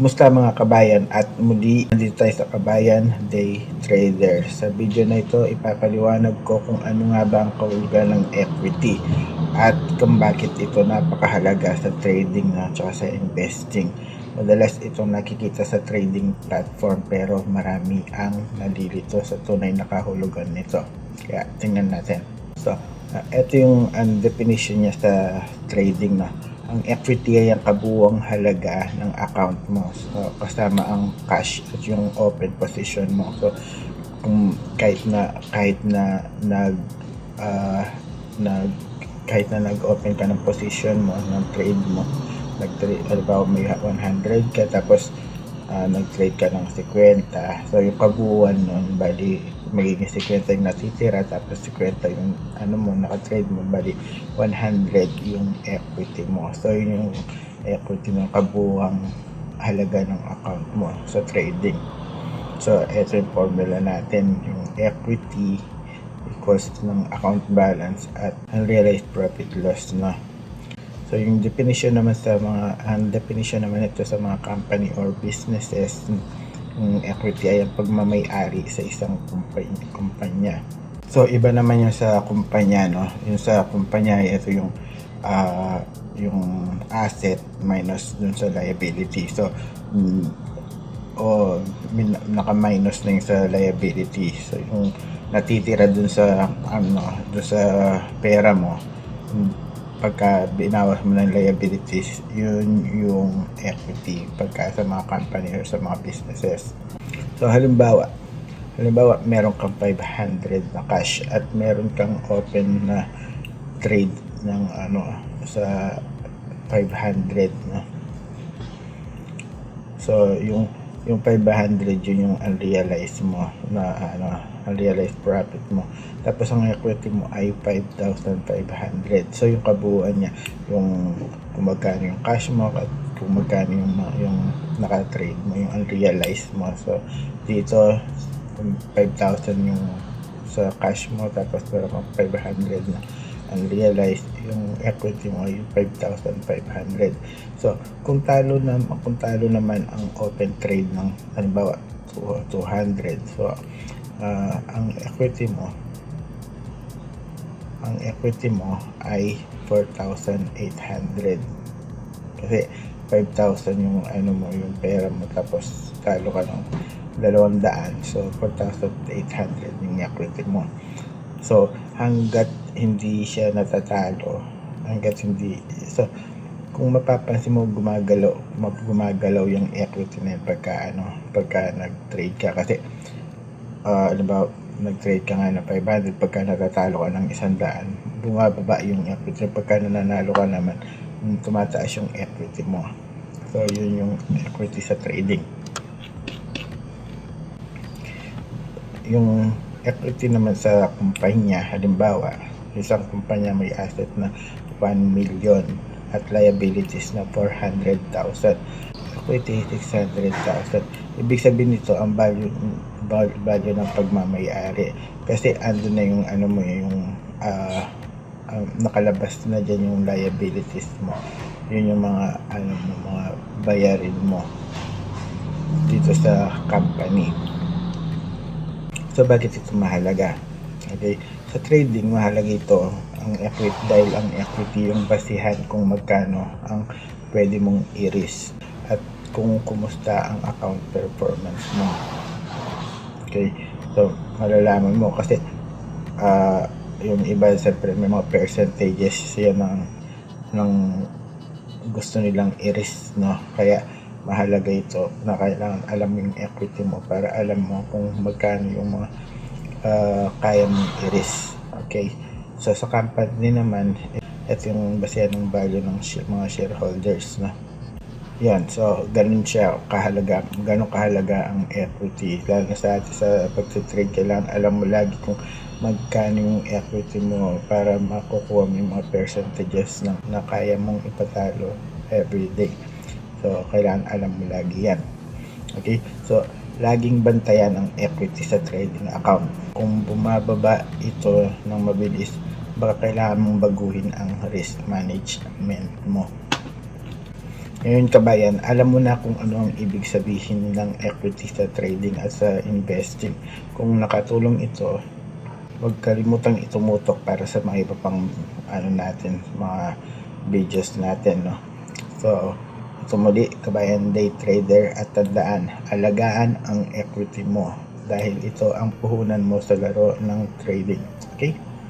Kumusta mga kabayan, at muli nandito tayo sa Kabayan Day Trader. Sa video na ito, ipapaliwanag ko kung ano nga ba ang kahulugan ng equity at kung bakit ito napakahalaga sa trading at sa investing. Madalas itong nakikita sa trading platform pero marami ang nalilito sa tunay na kahulugan nito. Kaya tingnan natin. So, ito yung definition niya sa trading na ang equity ay ang kabuuang halaga ng account mo. So, kasama ang cash at yung open position mo. So, kung kahit na nag-open ka ng position mo, ng trade mo, nag-trade, halimbawa may 100 ka, tapos nag-trade ka ng 50. So, yung kabuuan nun, bali, magiging 50 yung natitira, tapos 50 yung naka-trade mo, bali 100 yung equity mo. So, yun yung equity ng kabuuang halaga ng account mo sa trading. So, ito yung formula natin, yung equity equals ng account balance at unrealized profit loss, no? So, yung definition naman ito sa mga company or businesses, yung equity ay ang pagmamay-ari sa isang kumpanya. So, iba naman yung sa kumpanya, no? Yung sa kumpanya, ito yung asset minus dun sa liability. So, naka-minus na yung sa liability. So, yung natitira dun sa pera mo, pagka binawas mo ng liabilities, yun yung equity pagka sa mga company or sa mga businesses. So, halimbawa meron kang 500 na cash at meron kang open na trade ng sa 500, no? So, yung 500 yun yung unrealized mo na unrealized profit mo. Tapos ang equity mo ay 5,500. So, yung kabuuan niya, yung kung magkano yung cash mo at kung magkano yung naka-trade mo, yung unrealized mo. So, dito 5,000 yung sa cash mo, tapos meron kang 500 na unrealized, yung equity mo ay 5,500. So, kung talo naman ang open trade ng halimbawa 200, so ang equity mo ay 4,800 kasi 5,000 yung yung pera mo, tapos talo ka ng 200, so 4,800 yung equity mo. So, hanggat hindi siya natatalo, so kung mapapansin mo, gumagalaw yung equity na yun pagka nag-trade ka, kasi halimbawa nag-trade ka nga ng 500, pagka natatalo ka ng 100, bumababa yung equity. Pagka nananalo ka naman, tumataas yung equity mo. So, yun yung equity sa trading. Yung equity naman sa kumpanya, halimbawa isang kumpanya may asset na 1 million at liabilities na 400,000, equity 600,000. Ibig sabihin nito, ang value ng pagmamay-ari, kasi andun na yung nakalabas na dyan yung liabilities mo. Yun yung mga mga bayarin mo dito sa company. So, bakit ito mahalaga? Okay, sa trading mahalaga ito ang equity, dahil ang equity yung basihan kung magkano ang pwede mong i-risk at kung kumusta ang account performance mo. Okay, so malalaman mo kasi yung iba siyempre may mga percentages siya ng gusto nilang i-risk, no? Kaya mahalaga ito na kailangan alam mo yung equity mo para alam mo kung magkano yung mga kaya mong i-risk. Okay, so sa company naman, ito yung basihan ng value ng mga shareholders, no? Yan, so ganun kahalaga ang equity. Lalo sa pagtitrade, kailangan alam mo lagi kung magkano yung equity mo para makukuha mo yung mga percentages na kaya mong ipatalo everyday. So, kailangan alam mo lagi yan. Okay, so laging bantayan ang equity sa trading account. Kung bumababa ito ng mabilis, baka kailangan mong baguhin ang risk management mo. Ngayon kabayan, alam mo na kung ano ang ibig sabihin ng equity sa trading at sa investing. Kung nakatulong ito, huwag kalimutang itumutok para sa mga iba pang natin, mga videos natin, no? So, ito muli kabayan day trader, at tandaan, alagaan ang equity mo dahil ito ang puhunan mo sa laro ng trading. Okay?